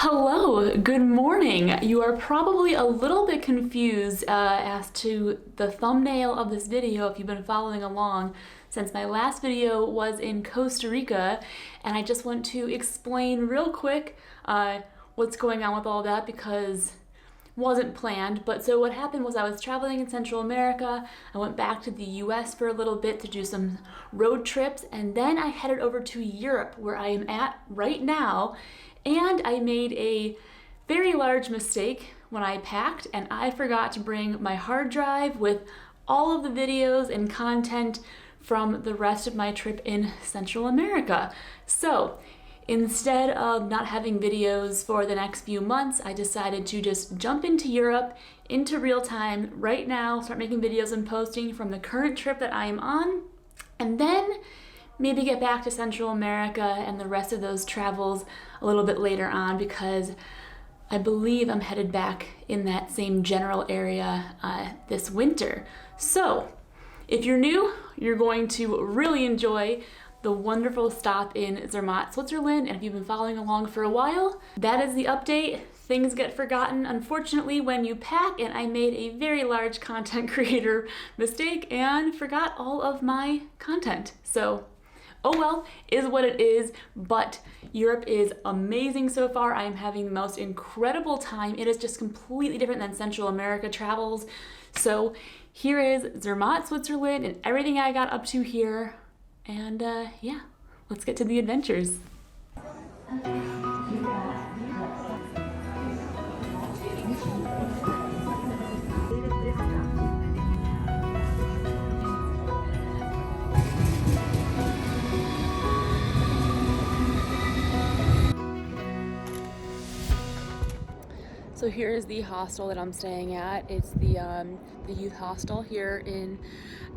Hello, good morning. You are probably a little bit confused as to the thumbnail of this video if you've been following along, since my last video was in Costa Rica, and I just want to explain real quick what's going on with all that because wasn't planned. But so what happened was I was traveling in Central America. I went back to the US for a little bit to do some road trips, and then I headed over to Europe where I am at right now. And I made a very large mistake when I packed, and I forgot to bring my hard drive with all of the videos and content from the rest of my trip in Central America. So instead of not having videos for the next few months, I decided to just jump into Europe, into real time right now, start making videos and posting from the current trip that I am on, and then maybe get back to Central America and the rest of those travels a little bit later on, because I believe I'm headed back in that same general area this winter. So if you're new, you're going to really enjoy the wonderful stop in Zermatt, Switzerland, and if you've been following along for a while, that is the update. Things get forgotten, unfortunately, when you pack, and I made a very large content creator mistake and forgot all of my content. So oh well, is what it is, but Europe is amazing so far. I am having the most incredible time. It is just completely different than Central America travels. So here is Zermatt, Switzerland, and everything I got up to here. And yeah, let's get to the adventures. So here is the hostel that I'm staying at. It's the youth hostel here in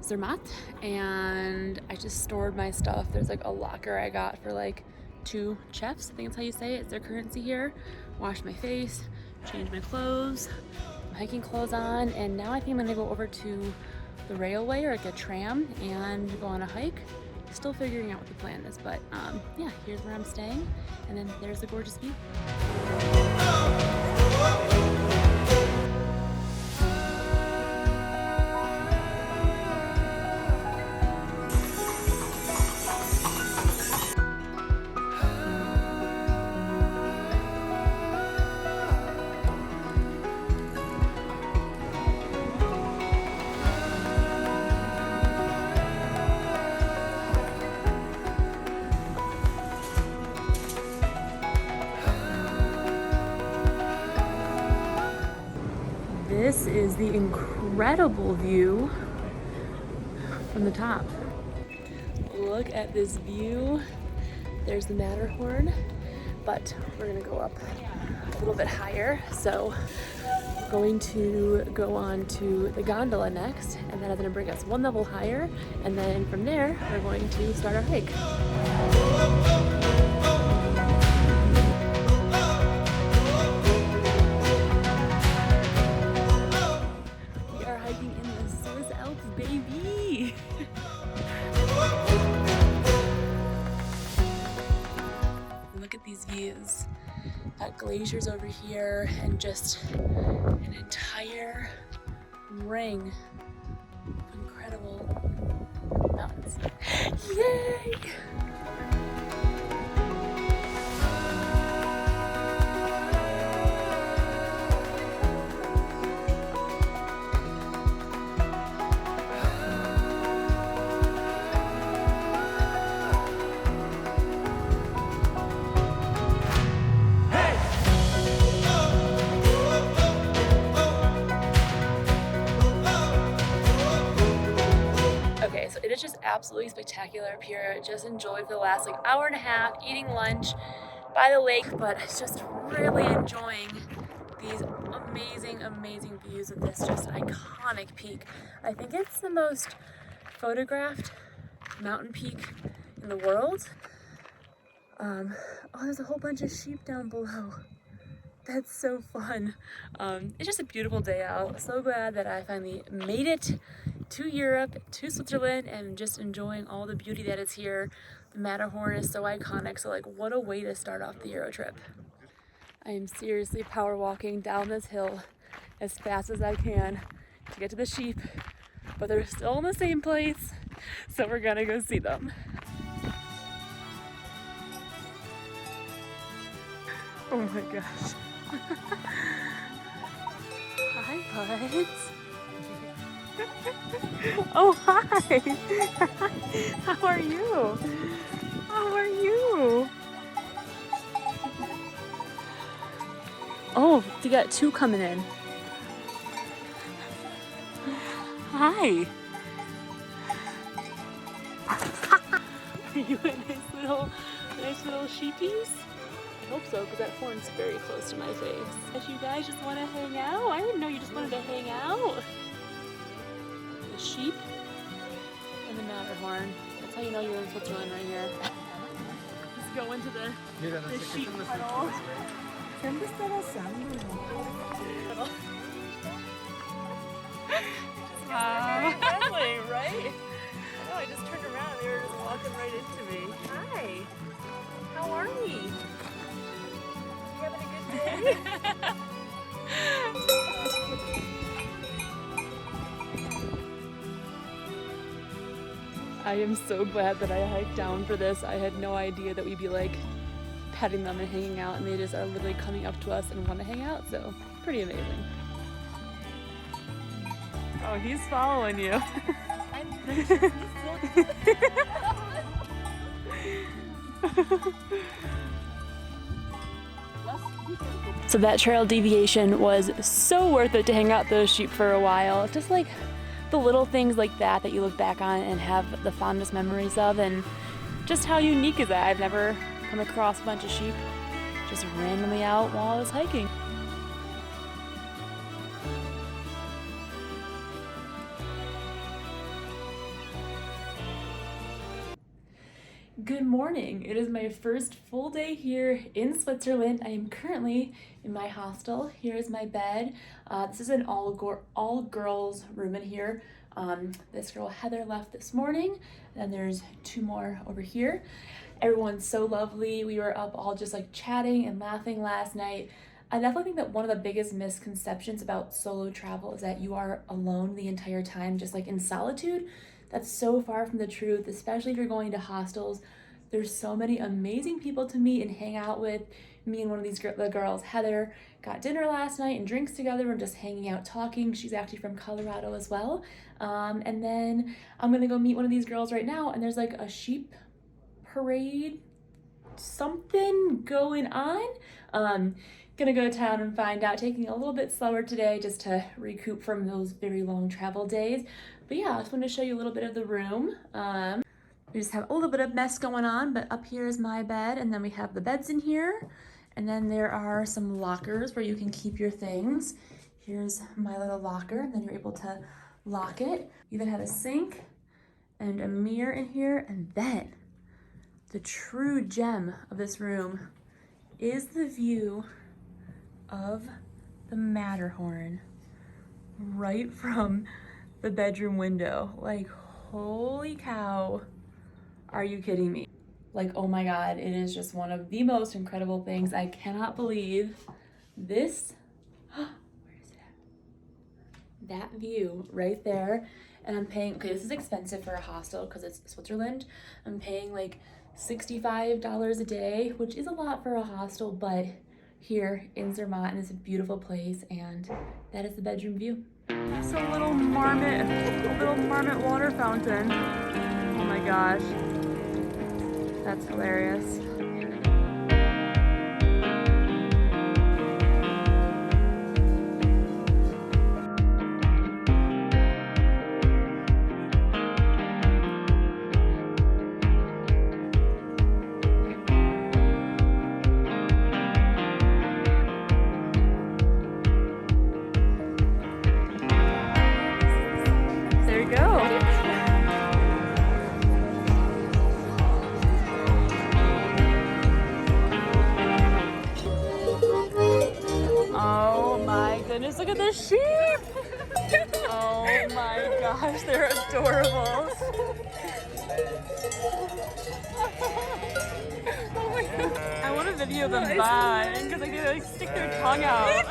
Zermatt, and I just stored my stuff. There's like a locker I got for like 2 chefs, I think that's how you say it. It's their currency here. Washed my face, changed my clothes, hiking clothes on, and now I think I'm gonna go over to the railway or like a tram and go on a hike. Still figuring out what the plan is, but yeah, here's where I'm staying, and then there's the gorgeous view. This is the incredible view from the top. Look at this view. There's the Matterhorn, but we're gonna go up a little bit higher. So we're going to go on to the gondola next, and that is gonna bring us 1 level higher. And then from there, we're going to start our hike. These views. Got glaciers over here and just an entire ring of incredible mountains. Yay! It is just absolutely spectacular up here. Just enjoyed for the last like hour and a half eating lunch by the lake, but just really enjoying these amazing views of this just iconic peak. I think it's the most photographed mountain peak in the world. Oh, there's a whole bunch of sheep down below. That's so fun. It's just a beautiful day out. So glad that I finally made it to Europe, to Switzerland, and just enjoying all the beauty that is here. The Matterhorn is so iconic, so like what a way to start off the Euro trip. I am seriously power walking down this hill as fast as I can to get to the sheep, but they're still in the same place, so we're gonna go see them. Oh my gosh. Hi, buds. Oh, hi. How are you? How are you? Oh, you got two coming in. Hi. Are you a nice little sheepies? I hope so, because that horn's very close to my face. If you guys just want to hang out, I didn't know you just wanted to hang out. The sheep and the Matterhorn. That's how you know you're in Switzerland right here. Let's go into the sheep puddle. Siempre está pasando. Friendly, right? Oh, I just turned around and they were just walking right into me. Hi. How are we? You having a good day? I am so glad that I hiked down for this. I had no idea that we'd be like petting them and hanging out, and they just are literally coming up to us and want to hang out, so pretty amazing. Oh, he's following you. I'm pretty sure he's So that trail deviation was so worth it to hang out those sheep for a while. Just like the little things like that that you look back on and have the fondest memories of, and just how unique is that? I've never come across a bunch of sheep just randomly out while I was hiking. Good morning. It is my first full day here in Switzerland. I am currently in my hostel. Here is my bed. This is an all girls room in here. This girl Heather left this morning, and there's two more over here. Everyone's so lovely. We were up all just like chatting and laughing last night. I definitely think that one of the biggest misconceptions about solo travel is that you are alone the entire time, just like in solitude. That's so far from the truth, especially if you're going to hostels. There's so many amazing people to meet and hang out with. Me and one of the girls, Heather, got dinner last night and drinks together. We're just hanging out talking. She's actually from Colorado as well. And then I'm gonna go meet one of these girls right now, and there's like a sheep parade, something going on. Gonna go to town and find out, taking it a little bit slower today just to recoup from those very long travel days. But yeah, I just wanted to show you a little bit of the room. We just have a little bit of mess going on, but up here is my bed, and then we have the beds in here, and then there are some lockers where you can keep your things. Here's my little locker, and then you're able to lock it. You even have a sink and a mirror in here, and then the true gem of this room is the view of the Matterhorn right from the bedroom window. Like, holy cow, are you kidding me? Like, oh my God, it is just one of the most incredible things. I cannot believe this. Where is it at? That view right there. And I'm paying, okay, this is expensive for a hostel because it's Switzerland. I'm paying like $65 a day, which is a lot for a hostel, but here in Zermatt, and it's a beautiful place, and that is the bedroom view. It's a little marmot water fountain. Oh my gosh, that's hilarious. Look at the sheep! Oh my gosh, they're adorable. Oh my God. I want to video of them buying because like, they like stick their tongue out.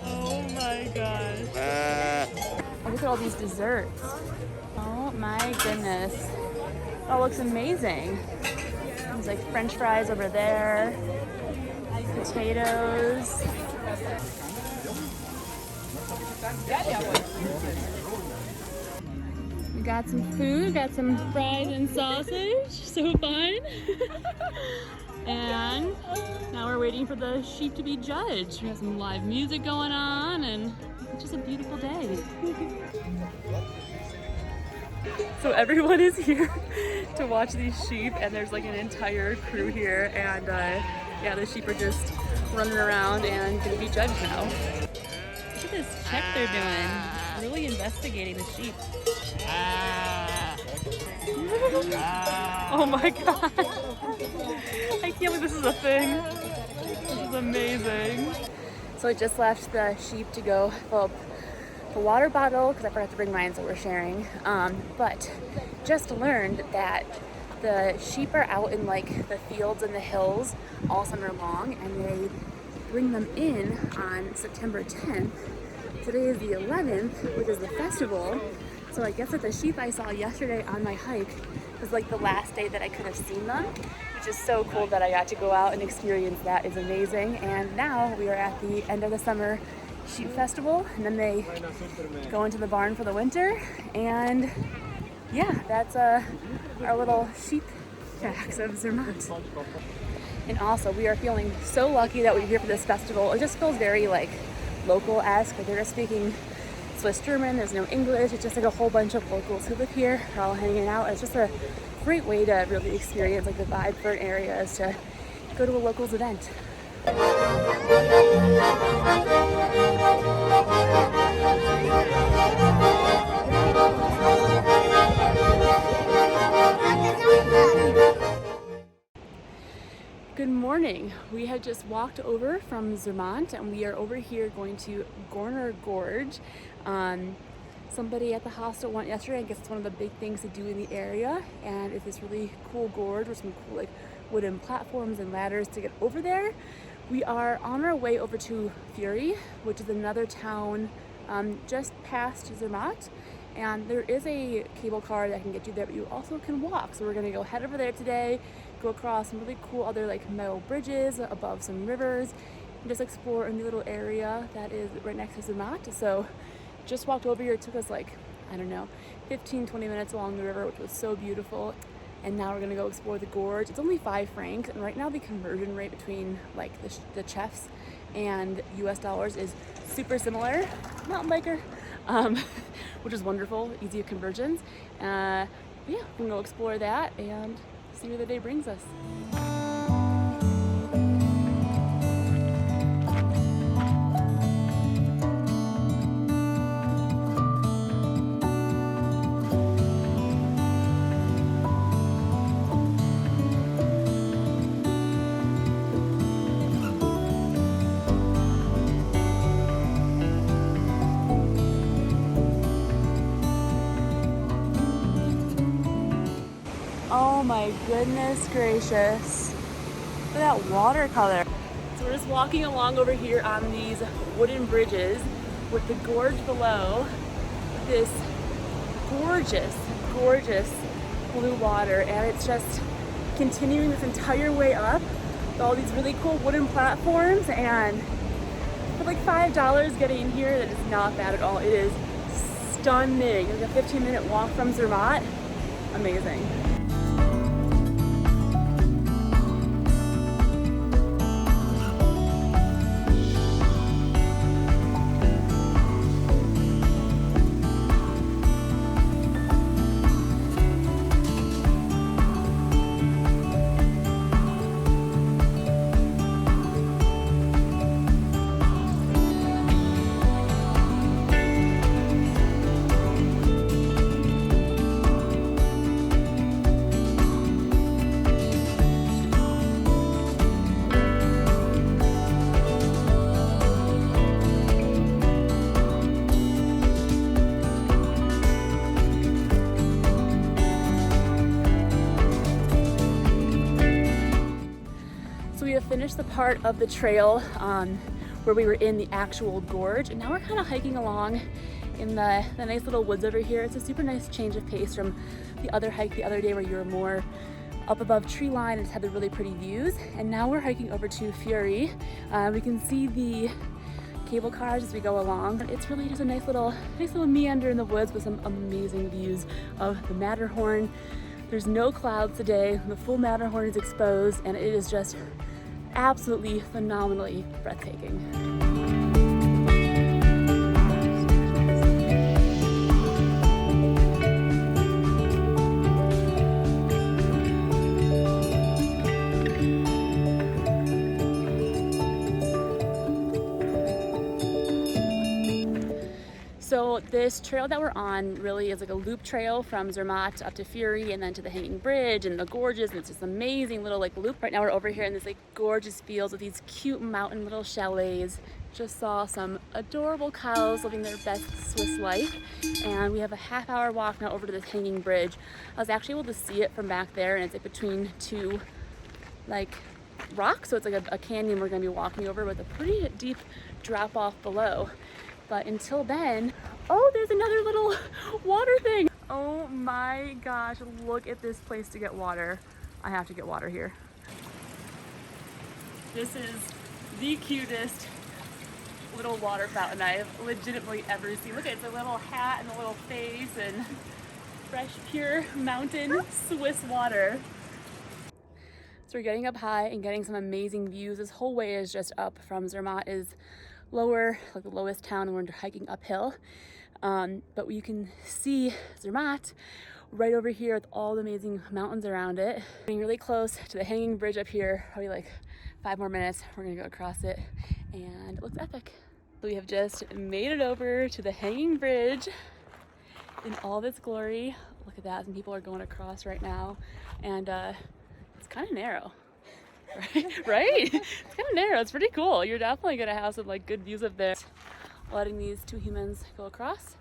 Oh my gosh. Look at all these desserts. Oh my goodness. That looks amazing. There's like French fries over there, potatoes. We got some food, got some fries and sausage, so fun. And now we're waiting for the sheep to be judged. We have some live music going on and it's just a beautiful day. So everyone is here to watch these sheep and there's like an entire crew here and yeah, the sheep are just running around and gonna be judged now. Look at this check they're doing. Really investigating the sheep. Oh my god. I can't believe this is a thing. This is amazing. So I just left the sheep to go fill up the water bottle because I forgot to bring mine, so we're sharing. But just learned that the sheep are out in like the fields and the hills all summer long, and they bring them in on September 10th. Today is the 11th, which is the festival. So I guess that the sheep I saw yesterday on my hike was like the last day that I could have seen them, which is so cool that I got to go out and experience that. Is amazing. And now we are at the end of the summer sheep festival, and then they go into the barn for the winter. And yeah, that's our little sheep tracks of Zermatt. And also we are feeling so lucky that we're here for this festival. It just feels very like local-esque. Like they're just speaking Swiss German, there's no English, it's just like a whole bunch of locals who live here are all hanging out. It's just a great way to really experience like the vibe for an area, is to go to a locals event. Good morning. We have just walked over from Zermatt and we are over here going to Gorner Gorge. Somebody at the hostel went yesterday. I guess it's one of the big things to do in the area, and it's this really cool gorge with some cool like wooden platforms and ladders to get over there. We are on our way over to Fury, which is another town just past Zermatt, and there is a cable car that can get you there, but you also can walk. So we're gonna go head over there today, go across some really cool other like metal bridges above some rivers, and just explore a new little area that is right next to Zermatt. So just walked over here. It took us like, I don't know, 15-20 minutes along the river, which was so beautiful. And now we're gonna go explore the gorge. It's only 5 francs, and right now the conversion rate between like the chefs and US dollars is super similar. Mountain biker, which is wonderful, easy conversions. But yeah, we're gonna go explore that and see where the day brings us. Oh my goodness gracious. Look at that watercolor. So we're just walking along over here on these wooden bridges with the gorge below. This gorgeous, gorgeous blue water, and it's just continuing this entire way up with all these really cool wooden platforms, and for like $5 getting in here, that is not bad at all. It is stunning. Like a 15-minute walk from Zermatt. Amazing. finished the part of the trail where we were in the actual gorge, and now we're kind of hiking along in the nice little woods over here. It's a super nice change of pace from the other hike the other day where you were more up above tree line and just had the really pretty views. And now we're hiking over to Fury. We can see the cable cars as we go along. It's really just a nice little meander in the woods with some amazing views of the Matterhorn. There's no clouds today. The full Matterhorn is exposed, and it is just absolutely phenomenally breathtaking. So this trail that we're on really is like a loop trail from Zermatt up to Fury and then to the Hanging Bridge and the gorges, and it's this amazing little like loop. Right now we're over here in this like gorgeous fields with these cute mountain little chalets. Just saw some adorable cows living their best Swiss life, and we have a half-hour walk now over to this Hanging Bridge. I was actually able to see it from back there, and it's like between two like rocks, so it's like a canyon we're gonna be walking over with a pretty deep drop off below. But until then, oh, there's another little water thing. Oh my gosh, look at this place to get water. I have to get water here. This is the cutest little water fountain I've legitimately ever seen. Look, it's a little hat and a little face and fresh, pure mountain Swiss water. So we're getting up high and getting some amazing views. This whole way is just up from Zermatt is lower, like the lowest town, and we're hiking uphill. But you can see Zermatt right over here with all the amazing mountains around it. Getting really close to the Hanging Bridge up here, probably like 5 more minutes. We're gonna go across it, and it looks epic. We have just made it over to the Hanging Bridge in all of its glory. Look at that, some people are going across right now, and it's kind of narrow. Right? It's kind of narrow. It's pretty cool. You're definitely gonna have some like good views up there. Letting these two humans go across,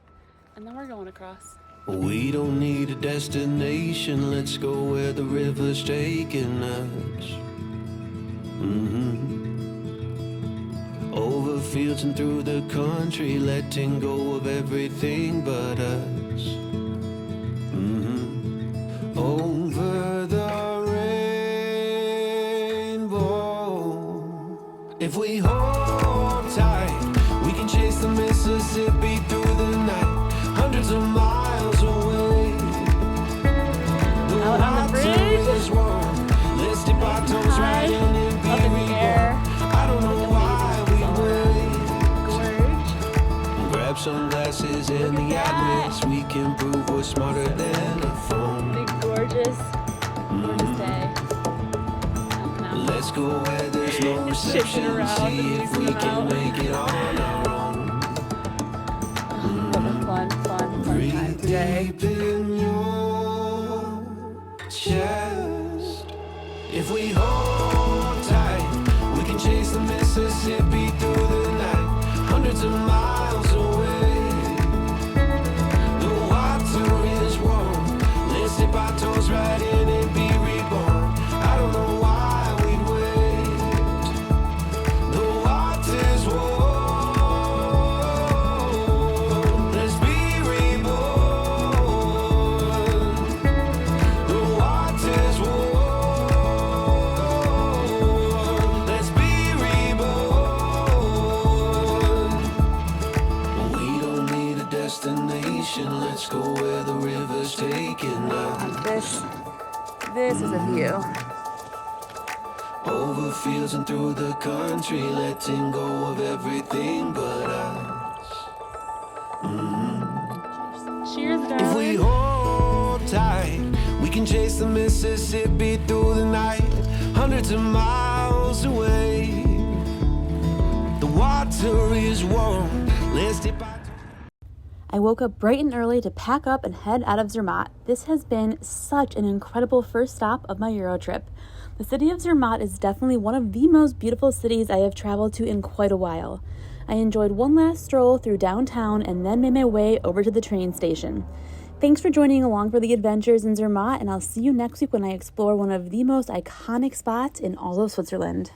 and then we're going across. We don't need a destination. Let's go where the river's taking us. Over fields and through the country, letting go of everything but us. Over the if we hold tight, we can chase the Mississippi through the night, hundreds of miles away. The water is warm. Let's dip our toes right in and be reborn. I don't know why we wait. Grab some glasses and the atlas. We can prove we're smarter than a phone. Big gorgeous day. Let's go where there's no reception, see if we can make it on our own. What a fun time today. Deep in your chest. If we hold tight, we can chase the Mississippi through the night, hundreds of miles away. The water is warm. Let's dip our toes right in and be reborn. I don't know why. Let's go where the river's taking us. This is a view. Over fields and through the country, letting go of everything but us. Cheers, darling. If we hold tight, we can chase the Mississippi through the night, hundreds of miles away. The water is warm. Let's dip our I woke up bright and early to pack up and head out of Zermatt. This has been such an incredible first stop of my Euro trip. The city of Zermatt is definitely one of the most beautiful cities I have traveled to in quite a while. I enjoyed one last stroll through downtown and then made my way over to the train station. Thanks for joining along for the adventures in Zermatt, and I'll see you next week when I explore one of the most iconic spots in all of Switzerland.